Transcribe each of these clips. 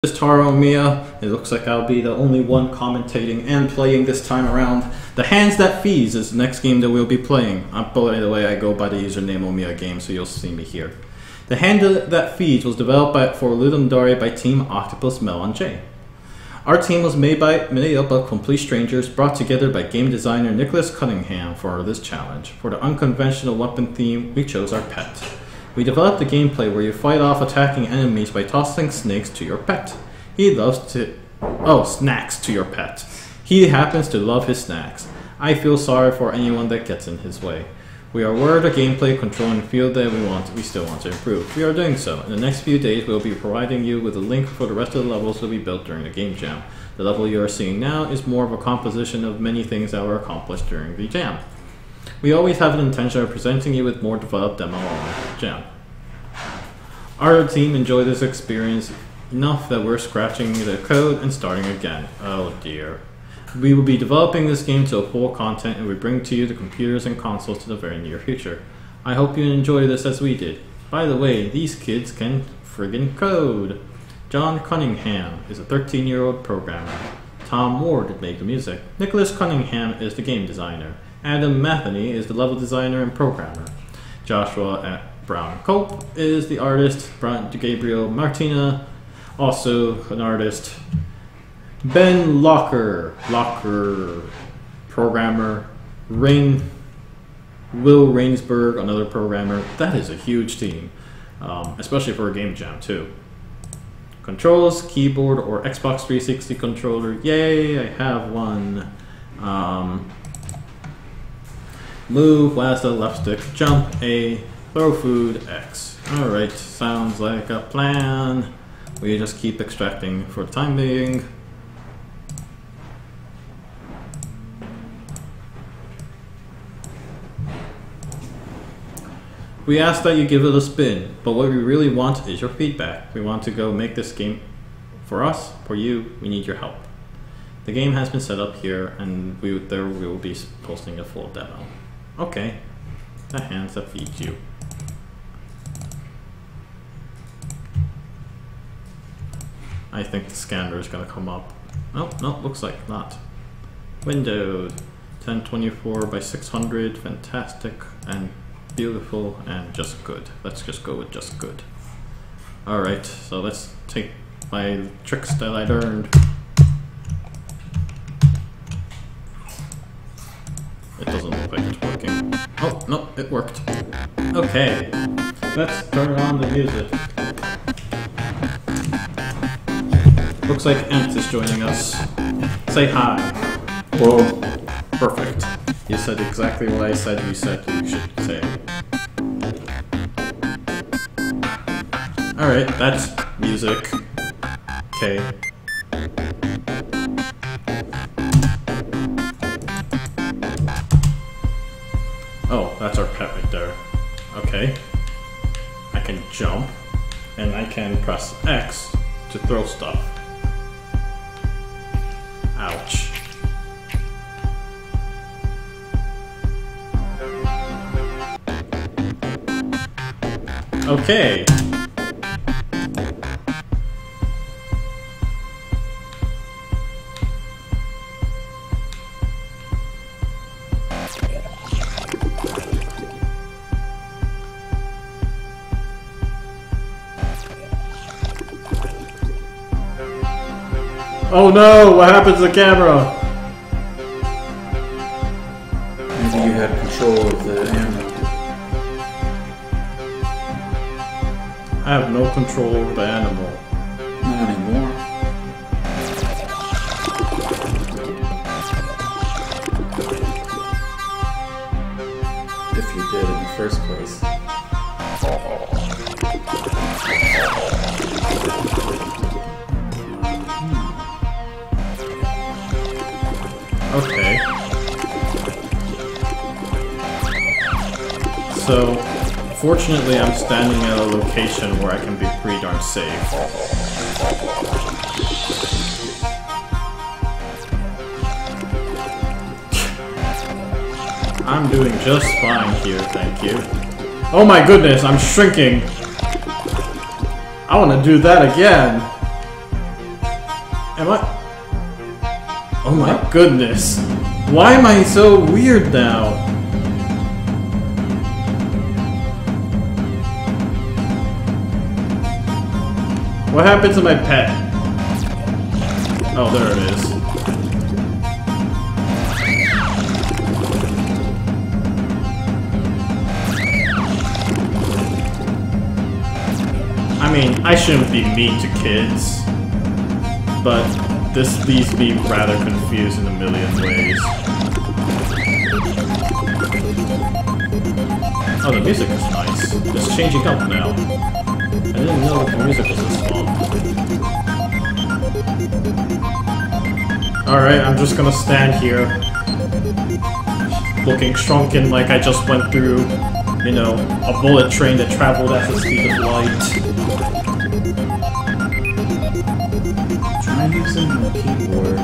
This is Taro Mia. It looks like I'll be the only one commentating and playing this time around. The Hands That Feeds is the next game that we'll be playing. By the way, I go by the username Omiya Game, so you'll see me here. The Hand That Feeds was developed for Ludum by Team Octopus Melange. Our team was made up of complete strangers brought together by game designer Nicholas Cunningham for this challenge. For the unconventional weapon theme, we chose our pet. We developed a gameplay where you fight off attacking enemies by tossing snakes to your pet. He loves to... Oh, snacks to your pet. He happens to love his snacks. I feel sorry for anyone that gets in his way. We are aware of the gameplay, control, and feel that we still want to improve. We are doing so. In the next few days, we will be providing you with a link for the rest of the levels that we built during the game jam. The level you are seeing now is more of a composition of many things that were accomplished during the jam. We always have an intention of presenting you with more developed demo on the jam. Our team enjoyed this experience enough that we're scratching the code and starting again. Oh dear. We will be developing this game to a full content and we bring to you the computers and consoles to the very near future. I hope you enjoy this as we did. By the way, these kids can friggin' code. John Cunningham is a 13-year-old programmer. Tom Ward made the music. Nicholas Cunningham is the game designer. Adam Matheny is the level designer and programmer. Joshua Brown Cope is the artist. Gabriel Martina, also an artist. Ben Locker, programmer. Will Rainsberg, another programmer. That is a huge team, especially for a game jam too. Controls, keyboard or Xbox 360 controller. Yay, I have one. Move, WASD, left stick, jump, A, throw food, X. Alright, sounds like a plan. We just keep extracting for the time being. We ask that you give it a spin, but what we really want is your feedback. We want to go make this game for us, for you. We need your help. The game has been set up here, and we will be posting a full demo. Okay, the Hands That Feed you. I think the scanner is going to come up. Oh, no, looks like not. Windows 1024 by 600, fantastic and beautiful and just good. Let's just go with just good. Alright, so let's take my tricks that I learned. It doesn't look like it's working. Oh, no, it worked. Okay, let's turn on the music. Looks like Ant is joining us. Say hi. Whoa. Perfect. You said exactly what I said you should say. Alright, that's music. Okay. Oh, that's our pet right there. Okay. I can jump, and I can press X to throw stuff. Ouch. Okay. Oh no! What happened to the camera? Maybe you had control of the animal. I have no control over the animal. Not anymore. If you did in the first place. Okay. So, fortunately I'm standing at a location where I can be pretty darn safe. I'm doing just fine here, thank you. Oh my goodness, I'm shrinking! I want to do that again! Am I? Oh my goodness. Why am I so weird now? What happened to my pet? Oh, there it is. I mean, I shouldn't be mean to kids, but this leaves me rather confused in a million ways. Oh, the music is nice. It's changing up now. I didn't know the music was this long. Alright, I'm just gonna stand here, looking shrunken like I just went through, you know, a bullet train that traveled at the speed of light. Try using the keyboard.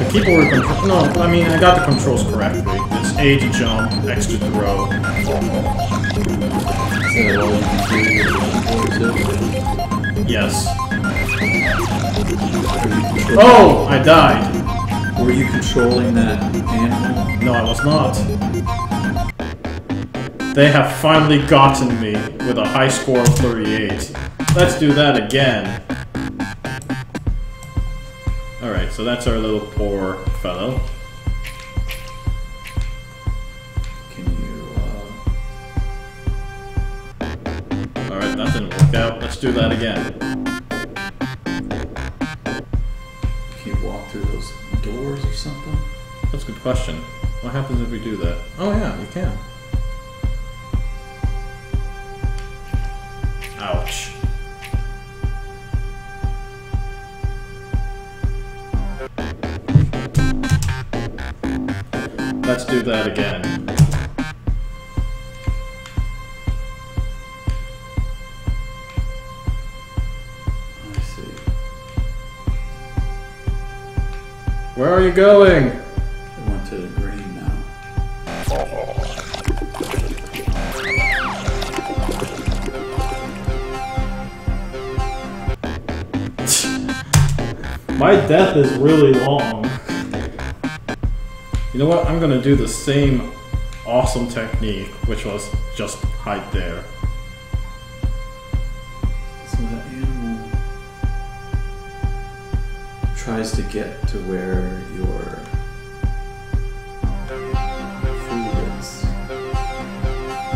The keyboard control. No, I mean, I got the controls correctly. It's A to jump, X to throw. Is that all you can do with the keyboard too? Yes. Oh! I died! Were you controlling that animal? No, I was not. They have finally gotten me with a high score of 38. Let's do that again. Alright, so that's our little poor fellow. Can you, Alright, that didn't work out. Let's do that again. can you walk through those doors or something? That's a good question. What happens if we do that? Oh yeah, you can. Ouch. Let's do that again. I see. Where are you going? I went to the green now. My death is really long. You know what? I'm gonna do the same awesome technique, which was just hide there. So that animal tries to get to where your food is.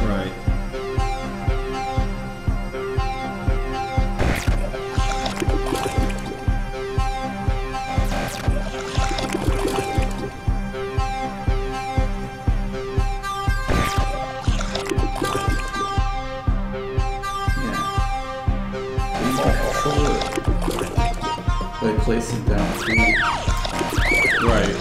Right. By placing down food. Right.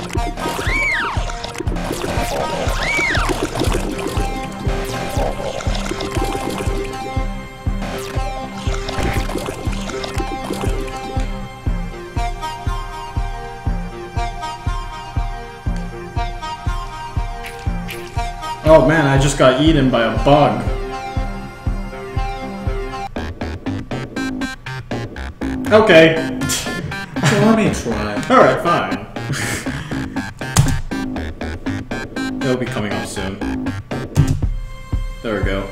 Oh man, I just got eaten by a bug. Okay. So let me try. Alright, fine. It'll be coming up soon. There we go.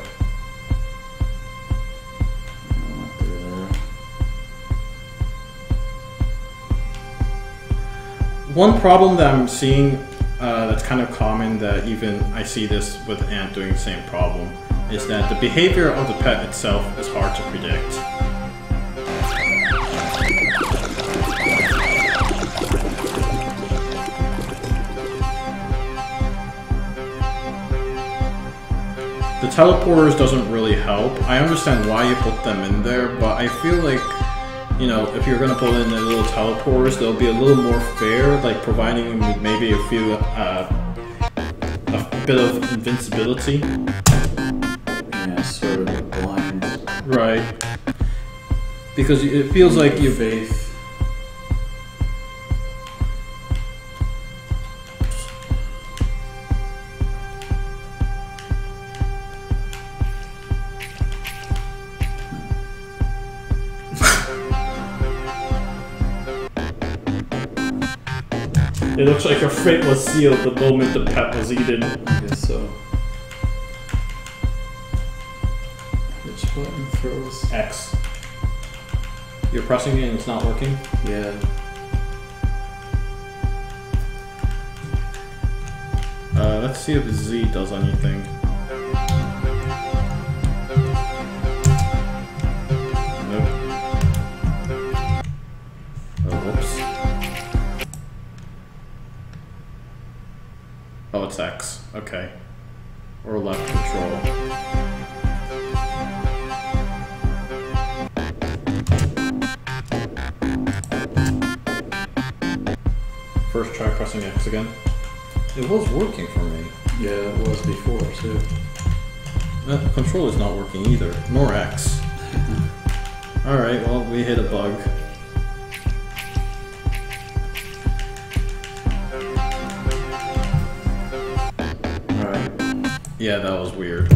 One problem that I'm seeing that's kind of common, that even I see this with Ant doing the same problem, is that the behavior of the pet itself is hard to predict. The teleporters doesn't really help. I understand why you put them in there, but I feel like, you know, if you're gonna put in the little teleporters, they'll be a little more fair, like providing them with maybe a bit of invincibility. Yeah, sort of a blind. Right. Because it feels like you faith. It looks like your fate was sealed the moment the pet was eaten. I guess so. Which button throws? X. You're pressing it and it's not working? Yeah. Let's see if Z does anything. Nope. Oh, whoops. Oh, it's X. Okay. Or left control. First try pressing X again. It was working for me. Yeah, it was before too. The controller's not working either, nor X. Alright, well, we hit a bug. Alright. Yeah, that was weird.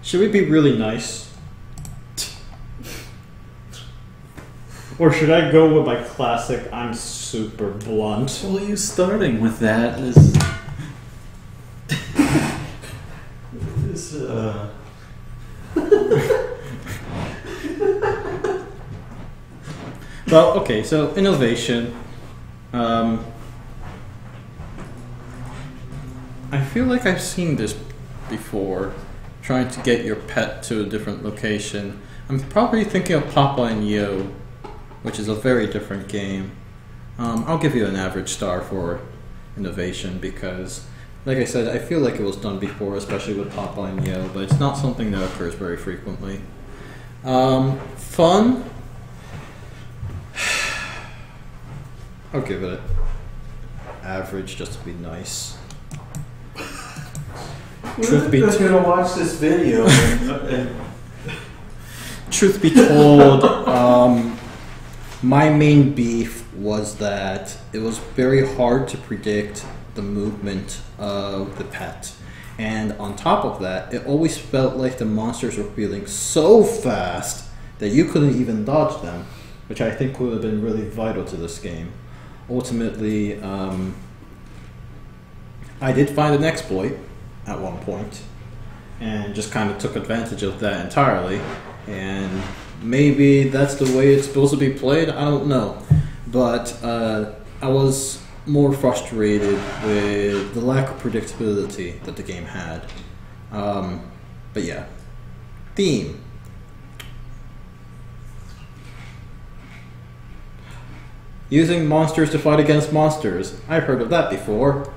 Should we be really nice? Or should I go with my classic, I'm super blunt? Well, you starting with that is... Well, okay, so innovation. I feel like I've seen this before, trying to get your pet to a different location. I'm probably thinking of Papa and Yo, which is a very different game. I'll give you an average star for innovation because, like I said, I feel like it was done before, especially with Papa and Yo, but it's not something that occurs very frequently. Fun? I'll give it average just to be nice. Truth be told, gonna watch this video. truth be told, my main beef was that it was very hard to predict the movement of the pet. And on top of that, it always felt like the monsters were feeling so fast that you couldn't even dodge them, which I think would have been really vital to this game. Ultimately, I did find an exploit at one point and just kind of took advantage of that entirely. And maybe that's the way it's supposed to be played, I don't know. But I was more frustrated with the lack of predictability that the game had. But yeah. Theme. Using monsters to fight against monsters. I've heard of that before.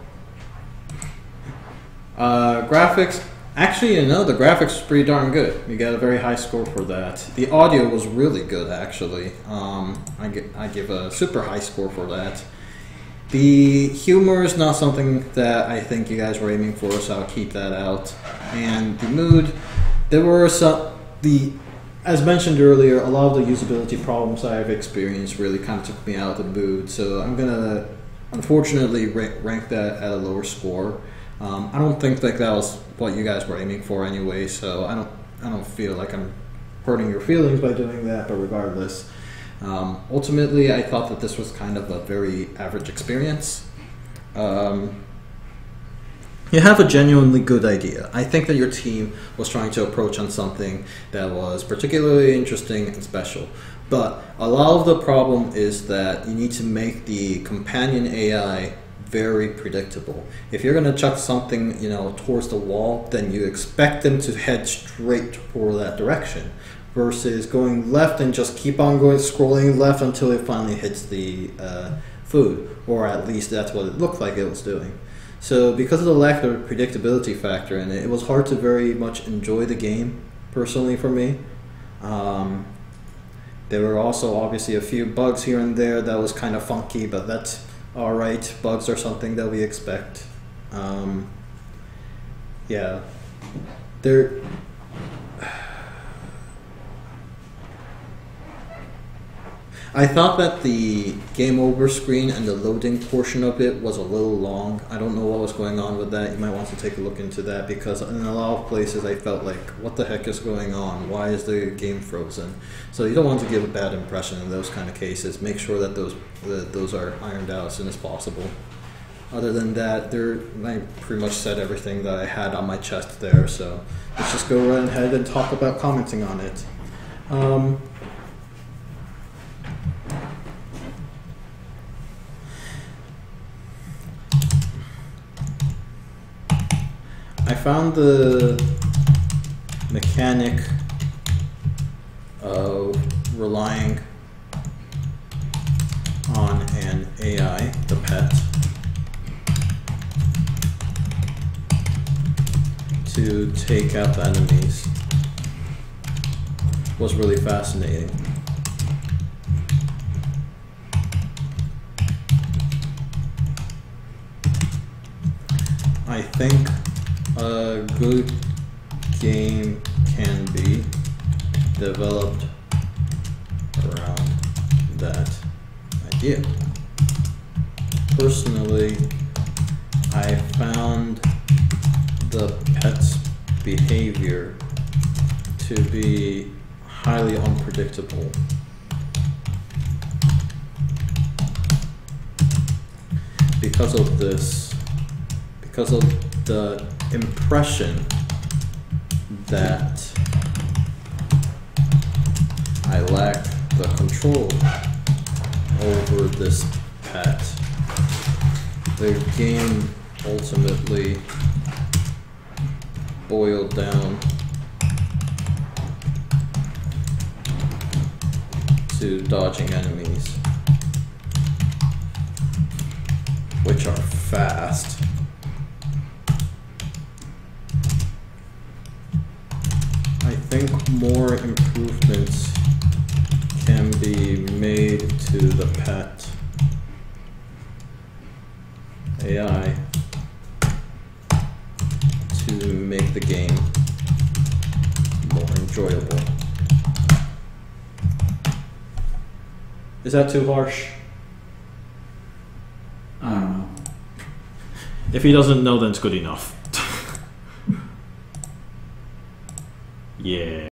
Graphics. Actually, you know, the graphics is pretty darn good. You got a very high score for that. The audio was really good, actually. I give a super high score for that. The humor is not something that I think you guys were aiming for, so I'll keep that out. And the mood, there were as mentioned earlier, a lot of the usability problems I've experienced really kind of took me out of the mood. So I'm gonna, unfortunately, rank that at a lower score. I don't think that was what you guys were aiming for anyway, so I don't feel like I'm hurting your feelings by doing that, but regardless. Ultimately, I thought that this was kind of a very average experience. You have a genuinely good idea. I think that your team was trying to approach on something that was particularly interesting and special. But a lot of the problem is that you need to make the companion AI very predictable. If you're going to chuck something, you know, towards the wall, then you expect them to head straight for that direction, versus going left and just keep on going, scrolling left until it finally hits the food, or at least that's what it looked like it was doing. So because of the lack of predictability factor in it, it was hard to very much enjoy the game, personally for me. There were also obviously a few bugs here and there that was kind of funky, but that's alright. Bugs are something that we expect. Yeah. I thought that the game over screen and the loading portion of it was a little long. I don't know what was going on with that. You might want to take a look into that, because in a lot of places I felt like, what the heck is going on? Why is the game frozen? So you don't want to give a bad impression in those kind of cases. Make sure that those are ironed out as soon as possible. Other than that, I pretty much said everything that I had on my chest there, so let's just go right ahead and talk about commenting on it. I found the mechanic of relying on an AI, the pet, to take out the enemies was really fascinating. I think a good game can be developed around that idea. Personally, I found the pet's behavior to be highly unpredictable. Because of this, because of the impression that I lack the control over this pet, the game ultimately boiled down to dodging enemies, which are fast. I think more improvements can be made to the pet AI to make the game more enjoyable. Is that too harsh? I don't know. If he doesn't know, then it's good enough. Yeah.